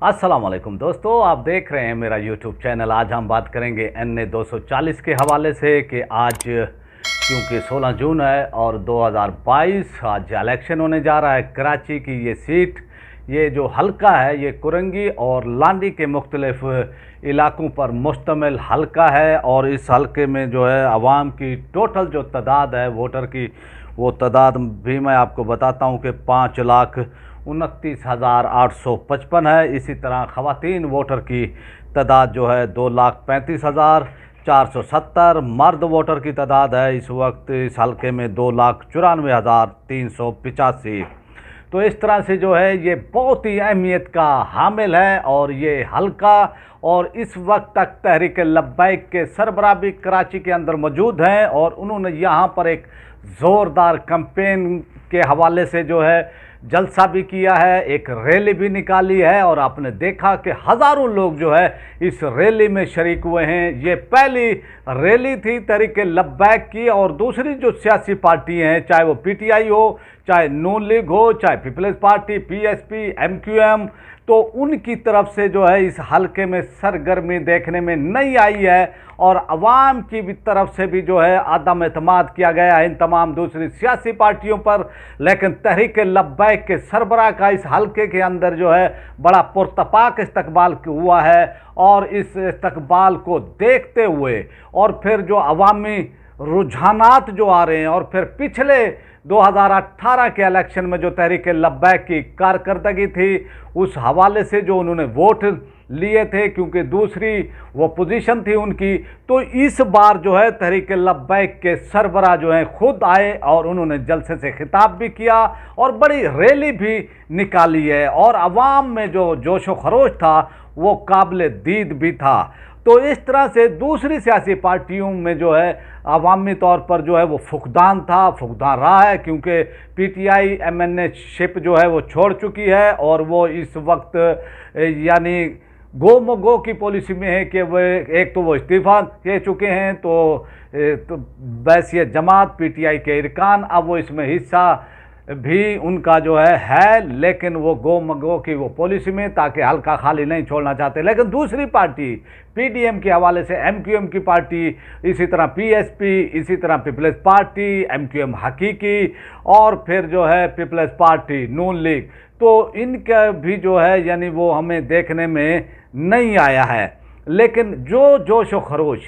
अस्सलाम वालेकुम दोस्तों, आप देख रहे हैं मेरा यूट्यूब चैनल। आज हम बात करेंगे NA 240 के हवाले से कि आज क्योंकि 16 जून है और 2022 आज इलेक्शन होने जा रहा है। कराची की ये सीट, ये जो हलका है, ये कुरंगी और लांडी के मुख्तलिफ इलाकों पर मुश्तमिल हलका है। और इस हलके में जो है अवाम की टोटल जो तादाद है वोटर की, वो तादाद भी मैं आपको बताता हूँ कि 5,29,855 है। इसी तरह ख़वातीन वोटर की तादाद जो है 2,35,470। मर्द वोटर की तादाद है इस वक्त इस हलके में 2,94,385। तो इस तरह से जो है ये बहुत ही अहमियत का हामिल है। और ये हलका और इस वक्त तक तहरीक लब्बैक के सरबराह भी कराची के अंदर मौजूद हैं और उन्होंने यहाँ पर एक ज़ोरदार कैंपेन के हवाले से जो है जलसा भी किया है, एक रैली भी निकाली है। और आपने देखा कि हज़ारों लोग जो है इस रैली में शरीक हुए हैं। ये पहली रैली थी तहरीक लब्बैक की। और दूसरी जो सियासी पार्टी हैं, चाहे वो PTI हो, चाहे नून लीग हो, चाहे पीपल्स पार्टी, PSP, MQM, तो उनकी तरफ से जो है इस हलके में सरगर्मी देखने में नहीं आई है। और अवाम की भी तरफ से भी जो है अदम एतमाद किया गया है इन तमाम दूसरी सियासी पार्टियों पर। लेकिन तहरीक लब्बैक के सरबराह का इस हलके के अंदर जो है बड़ा पुरतपाक इस्तकबाल हुआ है। और इस इस्तकबाल को देखते हुए और फिर जो अवामी रुझानात जो आ रहे हैं और फिर पिछले 2018 के इलेक्शन में जो तहरीक लब्बैक की कारकर्दगी थी, उस हवाले से जो उन्होंने वोट लिए थे, क्योंकि दूसरी वो पोजीशन थी उनकी, तो इस बार जो है तहरीक लब्बैक के सरबराह जो हैं खुद आए और उन्होंने जलसे से खिताब भी किया और बड़ी रैली भी निकाली है। और अवाम में जो जोश व खरोश था वो काबिल दीद भी था। तो इस तरह से दूसरी सियासी पार्टियों में जो है अवामी तौर पर जो है वो फुकदान रहा है, क्योंकि PTI MNA शिप जो है वो छोड़ चुकी है और वो इस वक्त यानी गो मगो की पॉलिसी में है कि वो एक तो वो इस्तीफ़ा दे चुके हैं, तो बैसियत जमात PTI के इरकान अब वो इसमें हिस्सा भी उनका जो है, लेकिन वो गो मगो की वो पॉलिसी में, ताकि हल्का खाली नहीं छोड़ना चाहते। लेकिन दूसरी पार्टी PDM के हवाले से MQM की पार्टी, इसी तरह PSP, इसी तरह पीपल्स पार्टी, MQM हकीकी और फिर जो है पीपल्स पार्टी नून लीग, तो इनका भी जो है यानी वो हमें देखने में नहीं आया है। लेकिन जो जोश व खरोश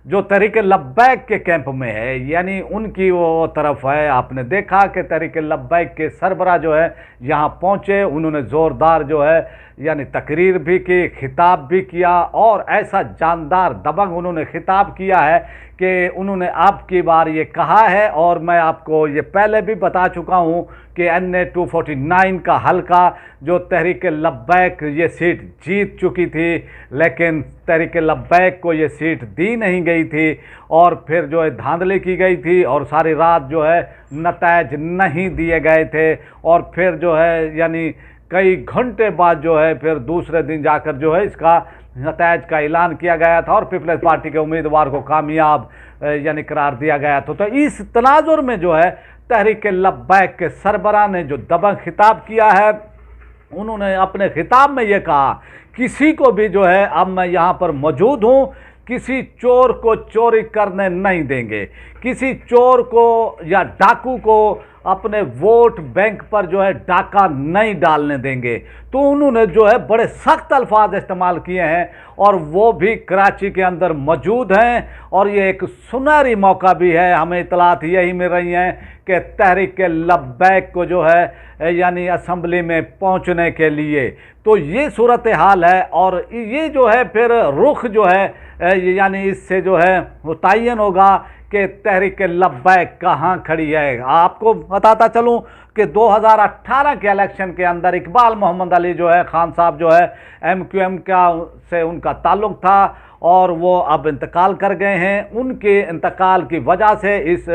जो तहरीक लब्बैक के कैंप में है, यानी उनकी वो तरफ है। आपने देखा कि तहरीक लब्बैक के सरबराह जो है यहाँ पहुँचे, उन्होंने ज़ोरदार जो है यानी तकरीर भी की, खिताब भी किया और ऐसा जानदार दबंग उन्होंने खिताब किया है कि उन्होंने आपकी बार ये कहा है, और मैं आपको ये पहले भी बता चुका हूँ कि NA 249 का हलका जो तहरीक लब्बैक ये सीट जीत चुकी थी, लेकिन तहरीक लब्बैक को ये सीट दी नहीं गई थी और फिर जो है धांधली की गई थी और सारी रात जो है नतायज नहीं दिए गए थे। और फिर जो है यानी कई घंटे बाद जो है फिर दूसरे दिन जाकर जो है इसका नतायज का ऐलान किया गया था और पीपल्स पार्टी के उम्मीदवार को कामयाब यानी करार दिया गया था। तो इस तनाजुर में जो है तहरीक लब्बैक के सरबराह ने जो दबंग खिताब किया है, उन्होंने अपने खिताब में ये कहा, किसी को भी जो है अब मैं यहाँ पर मौजूद हूँ, किसी चोर को चोरी करने नहीं देंगे, किसी चोर को या डाकू को अपने वोट बैंक पर जो है डाका नहीं डालने देंगे। तो उन्होंने जो है बड़े सख्त अल्फाज इस्तेमाल किए हैं और वो भी कराची के अंदर मौजूद हैं। और ये एक सुनहरी मौका भी है, हमें इतलात यही मिल रही हैं कि तहरीक लब्बैक को जो है यानी असम्बली में पहुंचने के लिए। तो ये सूरत हाल है और ये जो है फिर रुख जो है यानी इससे जो है मुतय्यन होगा कि तहरीक लब्बैक कहाँ खड़ी है। आपको बताता चलूँ कि 2018 के इलेक्शन के अंदर इकबाल मोहम्मद अली जो है खान साहब जो है MQM का से उनका ताल्लुक़ था और वो अब इंतकाल कर गए हैं। उनके इंतकाल की वजह से इस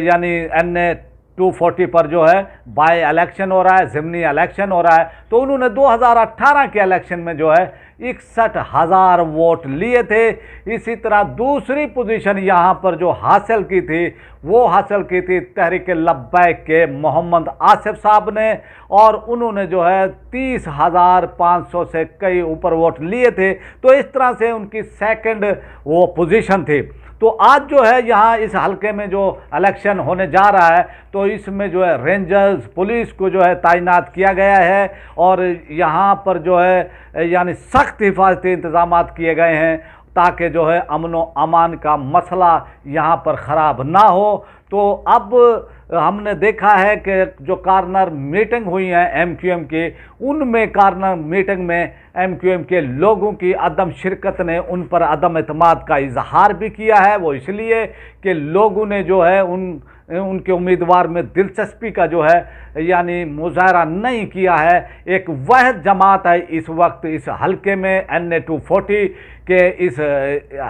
यानी NA 240 पर जो है बाई इलेक्शन हो रहा है, ज़िमनी इलेक्शन हो रहा है। तो उन्होंने 2018 के इलेक्शन में जो है 61,000 वोट लिए थे। इसी तरह दूसरी पोजीशन यहाँ पर जो हासिल की थी वो हासिल की थी तहरीक लब्बैक के मोहम्मद आसिफ साहब ने, और उन्होंने जो है 30,500 से कई ऊपर वोट लिए थे। तो इस तरह से उनकी सेकंड वो पोजीशन थी। तो आज जो है यहाँ इस हलके में जो इलेक्शन होने जा रहा है, तो इसमें जो है रेंजर्स पुलिस को जो है तैनात किया गया है, और यहाँ पर जो है यानी सख्त हिफाजती इंतजाम किए गए हैं ताकि जो है अमन व अमान का मसला यहाँ पर ख़राब ना हो। तो अब हमने देखा है कि जो कार्नर मीटिंग हुई है एमक्यूएम की, उनमें कार्नर मीटिंग में एमक्यूएम के लोगों की अदम शिरकत ने उन पर अदम एतमाद का इजहार भी किया है। वो इसलिए कि लोगों ने जो है उनके उम्मीदवार में दिलचस्पी का जो है यानी मुजाहरा नहीं किया है। एक वह जमात है इस वक्त इस हलके में, NA 240 के इस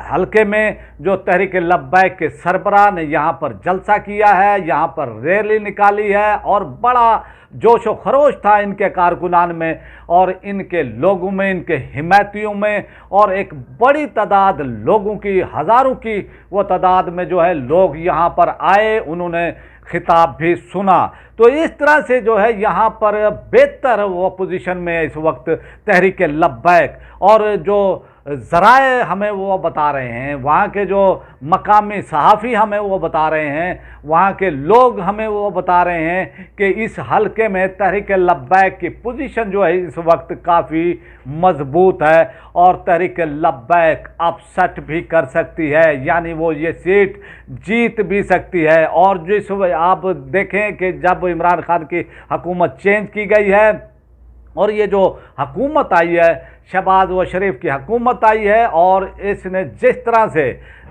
हलके में, जो तहरीक लब्बैक के सरबराह ने यहाँ पर जलसा किया है, यहाँ पर रैली निकाली है, और बड़ा जोश व खरोश था इनके कारकुनान में और इनके लोगों में, इनके हिमायतियों में, और एक बड़ी तादाद लोगों की, हज़ारों की वो तादाद में जो है लोग यहाँ पर आए, उन्होंने खिताब भी सुना। तो इस तरह से जो है यहाँ पर बेहतर वो पोजीशन में इस वक्त तहरीक लब्बैक, और जो ज़राए हमें वो बता रहे हैं, वहाँ के जो मकामी सहाफ़ी हमें वो बता रहे हैं, वहाँ के लोग हमें वो बता रहे हैं कि इस हलके में तहरीक लब्बैक की पोजीशन जो है इस वक्त काफ़ी मजबूत है, और तहरीक लब्बैक अपसेट भी कर सकती है, यानी वो ये सीट जीत भी सकती है। और जिस आप देखें कि जब इमरान खान की हुकूमत चेंज की गई है और ये जो हुकूमत आई है, शहबाज व शरीफ की हुकूमत आई है, और इसने जिस तरह से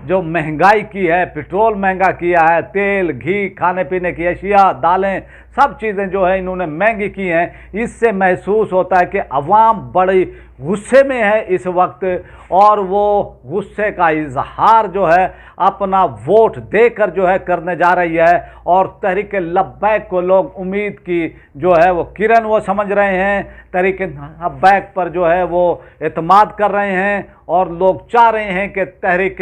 जो महंगाई की है, पेट्रोल महंगा किया है, तेल घी खाने पीने की अशिया दालें सब चीज़ें जो है इन्होंने महंगी की हैं, इससे महसूस होता है कि अवाम बड़ी गुस्से में है इस वक्त, और वो गुस्से का इजहार जो है अपना वोट देकर जो है करने जा रही है। और तहरीक लब्बैक को लोग उम्मीद की जो है वो किरण वो समझ रहे हैं, तहरीक लब्बैक पर जो है वो एतमाद कर रहे हैं, और लोग चाह रहे हैं कि तहरीक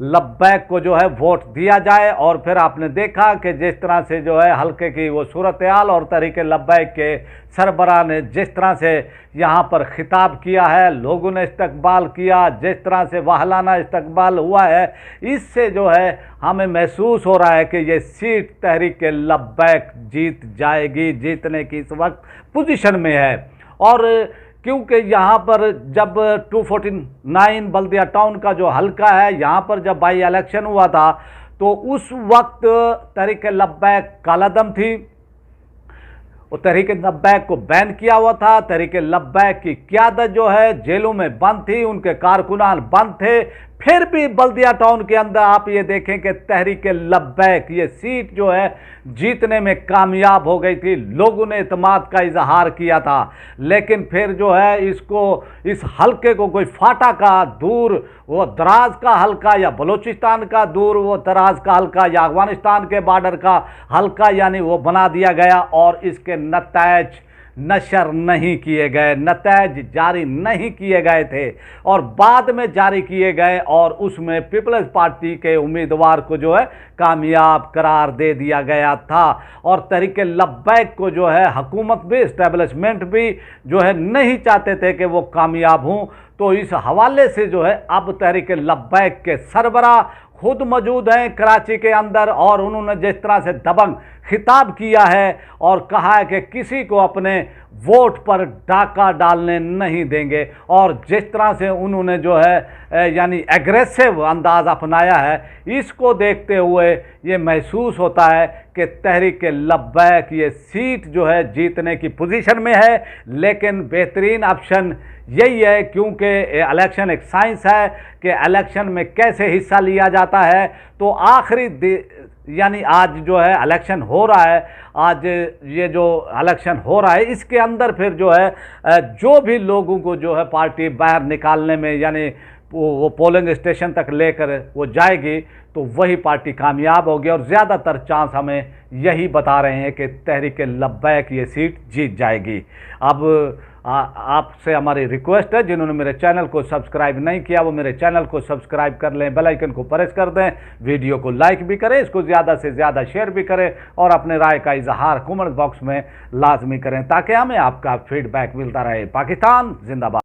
लब्बैक को जो है वोट दिया जाए। और फिर आपने देखा कि जिस तरह से जो है हल्के की वो सूरत हाल और तहरीक लब्बैक के सरबराह ने जिस तरह से यहाँ पर खिताब किया है, लोगों ने इस्तकबाल किया, जिस तरह से वाहलाना इस्तकबाल हुआ है, इससे जो है हमें महसूस हो रहा है कि ये सीट तहरीक लब्बैक जीत जाएगी, जीतने की इस वक्त पोजीशन में है। और क्योंकि यहाँ पर जब 249 बल्दिया टाउन का जो हलका है, यहाँ पर जब बाई इलेक्शन हुआ था तो उस वक्त तहरीक लब्बैक कालादम थी, और तहरीक लब्बैक को बैन किया हुआ था। तहरीक लब्बैक की क़यादत जो है जेलों में बंद थी, उनके कारकुनान बंद थे। फिर भी बल्दिया टाउन के अंदर आप ये देखें कि तहरीक लब्बैक ये सीट जो है जीतने में कामयाब हो गई थी, लोगों ने इत्मीनान का इजहार किया था। लेकिन फिर जो है इस हलके को कोई फाटा का दूर वो दराज का हलका, या बलूचिस्तान का दूर वो दराज का हलका, या अफगानिस्तान के बॉर्डर का हलका यानी वो बना दिया गया, और इसके नतायज नशर नहीं किए गए, नतायज जारी नहीं किए गए थे, और बाद में जारी किए गए, और उसमें पीपल्स पार्टी के उम्मीदवार को जो है कामयाब करार दे दिया गया था। और तहरीक लब्बैक को जो है हुकूमत भी, इस्टेब्लिशमेंट भी जो है नहीं चाहते थे कि वो कामयाब हों। तो इस हवाले से जो है अब तहरीक लब्बैक के सरबराह खुद मौजूद हैं कराची के अंदर, और उन्होंने जिस तरह से दबंग खिताब किया है और कहा है कि किसी को अपने वोट पर डाका डालने नहीं देंगे, और जिस तरह से उन्होंने जो है यानी एग्रेसिव अंदाज अपनाया है, इसको देखते हुए ये महसूस होता है कि तहरीक लब्बैक ये सीट जो है जीतने की पोजीशन में है। लेकिन बेहतरीन ऑप्शन यही है, क्योंकि इलेक्शन एक साइंस है कि इलेक्शन में कैसे हिस्सा लिया जाता है। तो आखिरी यानी आज जो है इलेक्शन हो रहा है, आज ये जो इलेक्शन हो रहा है इसके अंदर फिर जो है जो भी लोगों को जो है पार्टी बाहर निकालने में यानी वो पोलिंग स्टेशन तक लेकर वो जाएगी तो वही पार्टी कामयाब होगी, और ज़्यादातर चांस हमें यही बता रहे हैं कि तहरीक लब्बैक ये सीट जीत जाएगी। अब आपसे हमारी रिक्वेस्ट है, जिन्होंने मेरे चैनल को सब्सक्राइब नहीं किया वो मेरे चैनल को सब्सक्राइब कर लें, बेल आइकन को प्रेस कर दें, वीडियो को लाइक भी करें, इसको ज़्यादा से ज़्यादा शेयर भी करें और अपने राय का इजहार कमेंट बॉक्स में लाजमी करें ताकि हमें आपका फीडबैक मिलता रहे। पाकिस्तान जिंदाबाद।